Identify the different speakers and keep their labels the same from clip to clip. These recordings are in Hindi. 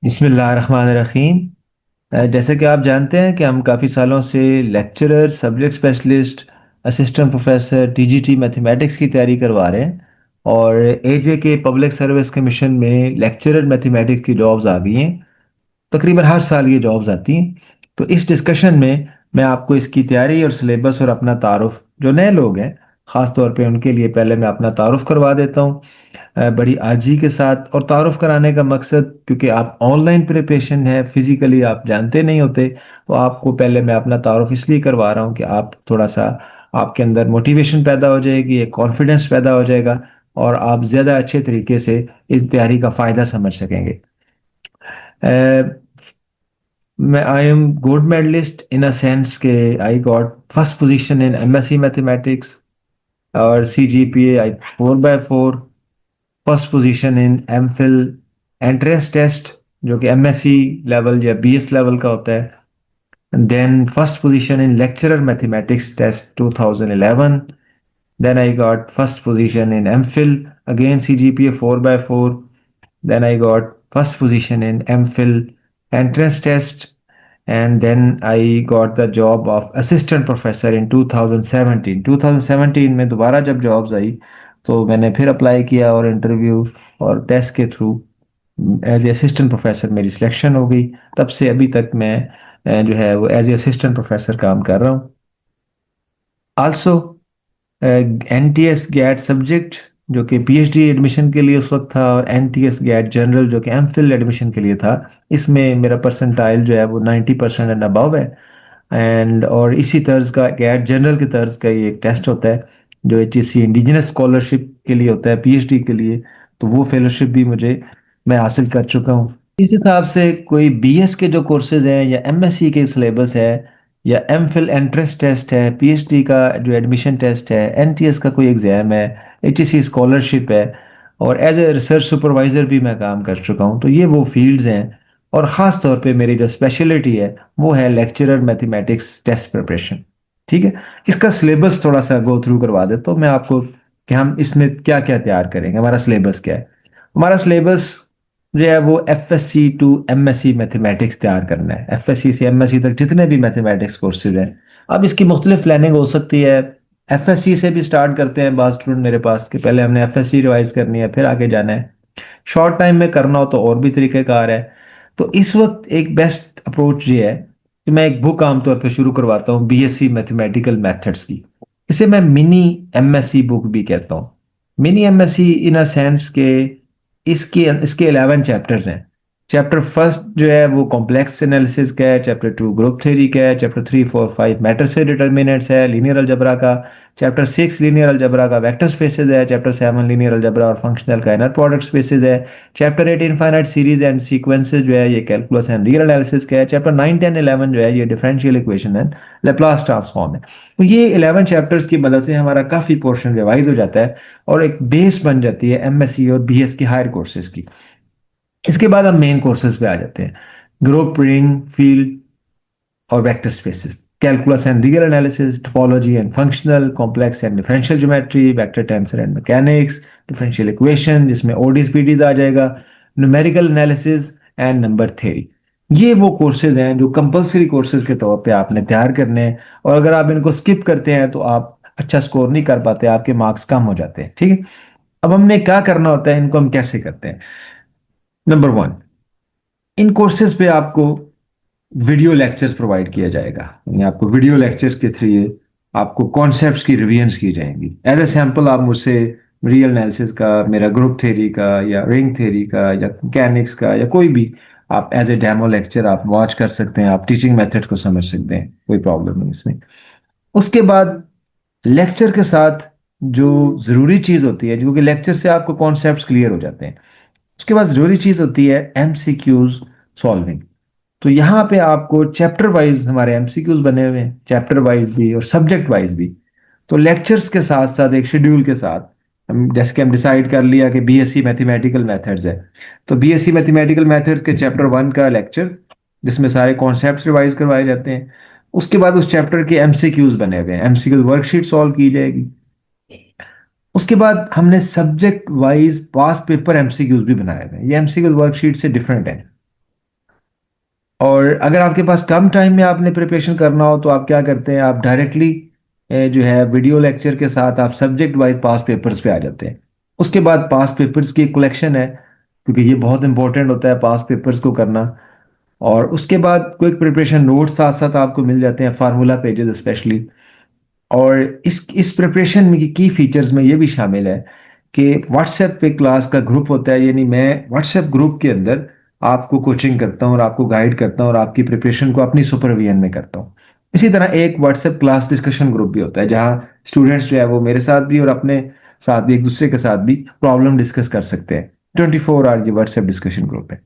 Speaker 1: बिस्मिल्लाहिर्रहमानिर्रहीम। जैसे कि आप जानते हैं कि हम काफ़ी सालों से lecturer, subject specialist, assistant professor, TGT mathematics की तैयारी करवा रहे हैं। और एजे के पब्लिक सर्विस कमीशन में लेक्चरर मैथमेटिक्स की जॉब्स आ गई हैं। तकरीबन हर साल ये जॉब्स आती हैं। तो इस डिस्कशन में मैं आपको इसकी तैयारी और सिलेबस और अपना तारुफ, जो नए लोग हैं ख़ास तौर पे उनके लिए पहले मैं अपना तारुफ करवा देता हूँ बड़ी आजी के साथ। और तारुफ कराने का मकसद, क्योंकि आप ऑनलाइन प्रिपरेशन है, फिजिकली आप जानते नहीं होते, तो आपको पहले मैं अपना तारुफ इसलिए करवा रहा हूँ कि आप थोड़ा सा, आपके अंदर मोटिवेशन पैदा हो जाएगी, एक कॉन्फिडेंस पैदा हो जाएगा, और आप ज़्यादा अच्छे तरीके से इस तैयारी का फ़ायदा समझ सकेंगे। मैं I am gold medallist in a sense के I got first position in MSc mathematics, और CGPA आई 4/4, first position in MPhil entrance test जो कि MSc लेवल या BS लेवल का होता है। Then first position in lecturer mathematics test 2011। Then I got first position in MPhil, again CGPA 4/4। Then I got first position in MPhil entrance test, and then I got the job of assistant professor in 2017। 2017 में दोबारा जब जॉब्स आई तो मैंने फिर अप्लाई किया, और इंटरव्यू और टेस्ट के through as a assistant professor मेरी सिलेक्शन हो गई। तब से अभी तक मैं जो है वो एज ए असिस्टेंट प्रोफेसर काम कर रहा हूँ। आल्सो NTS गैट सब्जेक्ट जो कि PhD एडमिशन के लिए उस वक्त था, और NTS गैट जनरल जो कि MPhil एडमिशन के लिए था, इसमें मेरा परसेंटाइल जो है वो 90% एंड अबव है। एंड और इसी तर्ज का गैट जनरल के तर्ज का ये एक टेस्ट होता है जो HEC इंडिजिनस स्कॉलरशिप के लिए होता है, PhD के लिए। तो वो फेलोशिप भी मैं हासिल कर चुका हूँ। इस हिसाब से कोई BS के जो कोर्सेज हैं, या MSc के सिलेबस है, या MPhil एंट्रेंस टेस्ट है, PhD का जो एडमिशन टेस्ट है, NTS का कोई एग्जाम है, HEC स्कॉलरशिप है, और एज ए रिसर्च सुपरवाइजर भी मैं काम कर चुका हूँ। तो ये वो फील्ड्स हैं। और ख़ास तौर पे मेरी जो स्पेशलिटी है वो है लेक्चरर मैथमेटिक्स टेस्ट प्रिपरेशन। ठीक है। इसका सिलेबस थोड़ा सा गो थ्रू करवा देता हूँ मैं आपको कि हम इसमें क्या क्या तैयार करेंगे, हमारा सिलेबस क्या है। हमारा सिलेबस जो है वो FSc टू MSc मैथमेटिक्स तैयार करना है। FSc से MSc तक जितने भी मैथमेटिक्स कोर्सेज हैं, अब इसकी मुख्तलिफ प्लानिंग हो सकती है। FSc से भी स्टार्ट करते हैं बाज स्टूडेंट मेरे पास, कि पहले हमने FSc रिवाइज करनी है फिर आगे जाना है। शॉर्ट टाइम में करना हो तो और भी तरीक़ेकार है। तो इस वक्त एक बेस्ट अप्रोच ये है कि मैं एक बुक आमतौर पर शुरू करवाता हूँ BSc मैथमेटिकल मेथड्स की। इसे मैं मिनी MSc बुक भी कहता हूँ। Mini MSc in a sense के इसके इसके 11 चैप्टर्स हैं। चैप्टर फर्स्ट जो है वो कॉम्प्लेक्स एनालिसिस का है, चैप्टर 2 ग्रुप थ्योरी का है, चैप्टर 3 4 5 मैटर से डिटर्मिनेंट्स है, लीनियर अलजबरा का, चैप्टर 6 लीनियर अलजबरा का वेक्टर स्पेसेस है, चैप्टर 7 लीनियर अलजबरा और फंक्शनल का इनर प्रोडक्ट स्पेसेस है, chapter 8 infinite series and sequences जो है ये कैलकुलस एंड रियल एनालिसिस का है, चैप्टर 9 10 11 जो है ये differential equation and Laplace transform है। तो ये 11 चैप्टर्स की मदद से हमारा काफी पोर्शन रिवाइज हो जाता है, और एक बेस बन जाती है MSc और BS की हायर कोर्सेज की। इसके बाद हम मेन कोर्सेज पे आ जाते हैं। ग्रुप, रिंग, फील्ड और vector spaces, calculus and real analysis, topology and functional, complex and differential geometry, vector tensor and mechanics, differential equation जिसमें ओडीज पीडीज आ जाएगा, numerical analysis and number theory. ये वो कोर्सेज हैं जो कंपलसरी कोर्सेज के तौर पे आपने तैयार करने हैं, और अगर आप इनको स्किप करते हैं तो आप अच्छा स्कोर नहीं कर पाते, आपके मार्क्स कम हो जाते हैं। ठीक है। अब हमने क्या करना होता है, इनको हम कैसे करते हैं। नंबर वन, इन कोर्सेज पे आपको वीडियो लेक्चर्स प्रोवाइड किया जाएगा, यानी आपको वीडियो लेक्चर्स के थ्रू आपको कॉन्सेप्ट्स की रिवीजन्स की जाएंगी। एज ए सैंपल आप मुझसे रियल एनालिसिस का, मेरा ग्रुप थ्योरी का, या रिंग थ्योरी का, या मैकेनिक्स का, या कोई भी आप एज ए डेमो लेक्चर आप वॉच कर सकते हैं, आप टीचिंग मेथड को समझ सकते हैं, कोई प्रॉब्लम नहीं इसमें। उसके बाद लेक्चर के साथ जो ज़रूरी चीज़ होती है, क्योंकि लेक्चर से आपको कॉन्सेप्ट्स क्लियर हो जाते हैं, उसके बाद ज़रूरी चीज़ होती है MCQs सॉल्विंग। तो यहाँ पे आपको चैप्टर वाइज हमारे MCQs बने हुए हैं, चैप्टर वाइज भी और सब्जेक्ट वाइज भी। तो लेक्चर्स के साथ साथ एक शेड्यूल के साथ हम, जैसे कि हम डिसाइड कर लिया कि BSc मैथमेटिकल मेथड्स है, तो BSc मैथमेटिकल मेथड्स के चैप्टर 1 का लेक्चर जिसमें सारे कॉन्सेप्ट्स रिवाइज करवाए जाते हैं। उसके बाद उस चैप्टर के MCQs बने हुए हैं, MCQ वर्कशीट सॉल्व की जाएगी। उसके बाद हमने सब्जेक्ट वाइज पास पेपर MCQs भी बनाए हुए हैं, ये MCQ वर्कशीट से डिफरेंट है। और अगर आपके पास कम टाइम में आपने प्रिपरेशन करना हो तो आप क्या करते हैं, आप डायरेक्टली जो है वीडियो लेक्चर के साथ आप सब्जेक्ट वाइज पास पेपर्स पे आ जाते हैं। उसके बाद पास पेपर्स की कलेक्शन है, क्योंकि ये बहुत इंपॉर्टेंट होता है पास पेपर्स को करना। और उसके बाद क्विक प्रिपरेशन नोट्स साथ साथ आपको मिल जाते हैं, फार्मूला पेजेस स्पेशली। और इस प्रिपरेशन में की फीचर्स में ये भी शामिल है कि व्हाट्सएप पे क्लास का ग्रुप होता है, यानी मैं व्हाट्सएप ग्रुप के अंदर आपको कोचिंग करता हूँ और आपको गाइड करता हूँ और आपकी प्रिपरेशन को अपनी सुपरविजन में करता हूँ। इसी तरह एक व्हाट्सएप क्लास डिस्कशन ग्रुप भी होता है, जहाँ स्टूडेंट्स जो है वो मेरे साथ भी और अपने साथ भी एक दूसरे के साथ भी प्रॉब्लम डिस्कस कर सकते हैं। 24 आवर ये व्हाट्सएप डिस्कशन ग्रुप है।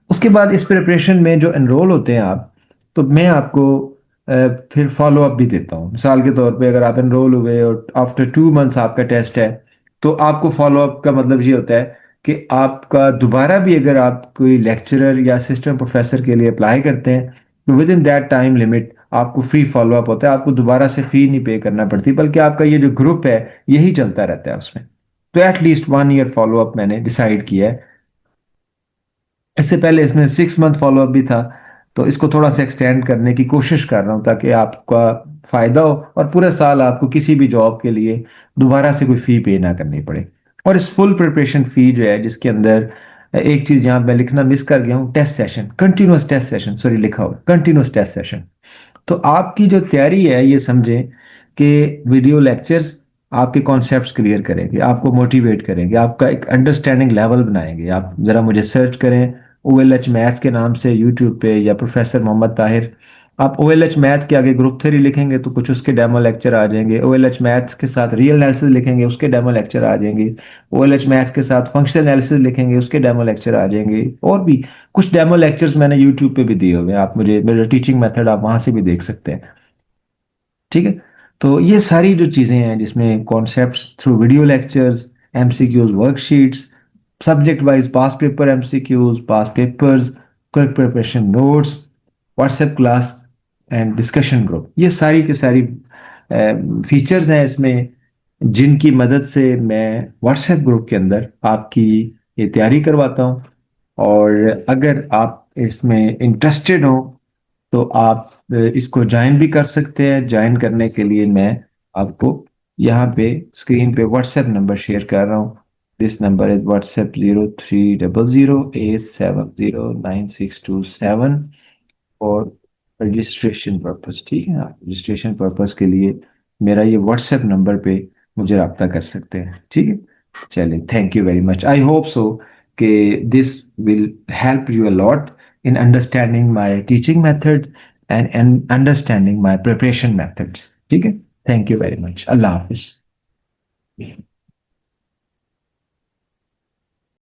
Speaker 1: उसके बाद इस प्रिपरेशन में जो एनरोल होते हैं आप, तो मैं आपको फिर फॉलो अप भी देता हूँ। मिसाल के तौर पे अगर आप एनरोल हुए और आफ्टर 2 मंथ्स आपका टेस्ट है, तो आपको फॉलो अप का मतलब ये होता है कि आपका दोबारा भी अगर आप कोई लेक्चरर या असिस्टेंट प्रोफेसर के लिए अप्लाई करते हैं, तो with in that time limit आपको फ्री फॉलो अप होता है। आपको दोबारा से फी नहीं पे करना पड़ती, बल्कि आपका ये जो ग्रुप है यही चलता रहता है उसमें। तो एटलीस्ट 1 ईयर फॉलो अप मैंने डिसाइड किया है। इससे पहले इसमें 6 मंथ फॉलोअप भी था, तो इसको थोड़ा सा एक्सटेंड करने की कोशिश कर रहा हूँ ताकि आपका फायदा हो और पूरे साल आपको किसी भी जॉब के लिए दोबारा से कोई फी पे ना करनी पड़े। और इस फुल प्रिपरेशन फी जो है, जिसके अंदर एक चीज यहाँ मैं लिखना मिस कर गया हूँ, test session, continuous test session, sorry लिखा हुआ कंटिन्यूस टेस्ट सेशन। तो आपकी जो तैयारी है ये समझें कि वीडियो लेक्चर्स आपके कॉन्सेप्ट्स क्लियर करेंगे, आपको मोटिवेट करेंगे, आपका एक अंडरस्टैंडिंग लेवल बनाएंगे। आप ज़रा मुझे सर्च करें OLH मैथ्स के नाम से यूट्यूब पे, या प्रोफेसर मोहम्मद ताहिर। आप OLH मैथ के आगे ग्रुप थ्योरी लिखेंगे तो कुछ उसके डेमो लेक्चर आ जाएंगे। OLH मैथ्स के साथ रियल एनालिसिस लिखेंगे, उसके डेमो लेक्चर आ जाएंगे। OLH मैथ्स के साथ फंक्शनल एनालिसिस लिखेंगे, उसके डेमो लेक्चर आ जाएंगे। और भी कुछ डेमो लेक्चर्स मैंने यूट्यूब पे भी दिए हुए हैं, आप मुझे मेरा टीचिंग मेथड आप वहां से भी देख सकते हैं। ठीक है। तो ये सारी जो चीज़ें हैं जिसमें concepts through video lectures, MCQs worksheets, subject wise pass paper MCQs, pass papers, quick preparation notes, WhatsApp class and discussion group, ये सारी की सारी फीचर्स हैं इसमें, जिनकी मदद से मैं व्हाट्सएप ग्रुप के अंदर आपकी ये तैयारी करवाता हूँ। और अगर आप इसमें इंटरेस्टेड हो तो आप इसको ज्वाइन भी कर सकते हैं। ज्वाइन करने के लिए मैं आपको यहाँ पे स्क्रीन पे व्हाट्सएप नंबर शेयर कर रहा हूँ। दिस नंबर इज व्हाट्सएप 030087099627 और रजिस्ट्रेशन पर्पस। ठीक है, आप रजिस्ट्रेशन पर्पस के लिए मेरा ये व्हाट्सएप नंबर पे मुझे रब्ता कर सकते हैं। ठीक है, चलिए, thank you very much. I hope so कि this will help you a lot in understanding my teaching method and understanding my preparation methods. ठीक है, thank you very much, Allah Hafiz.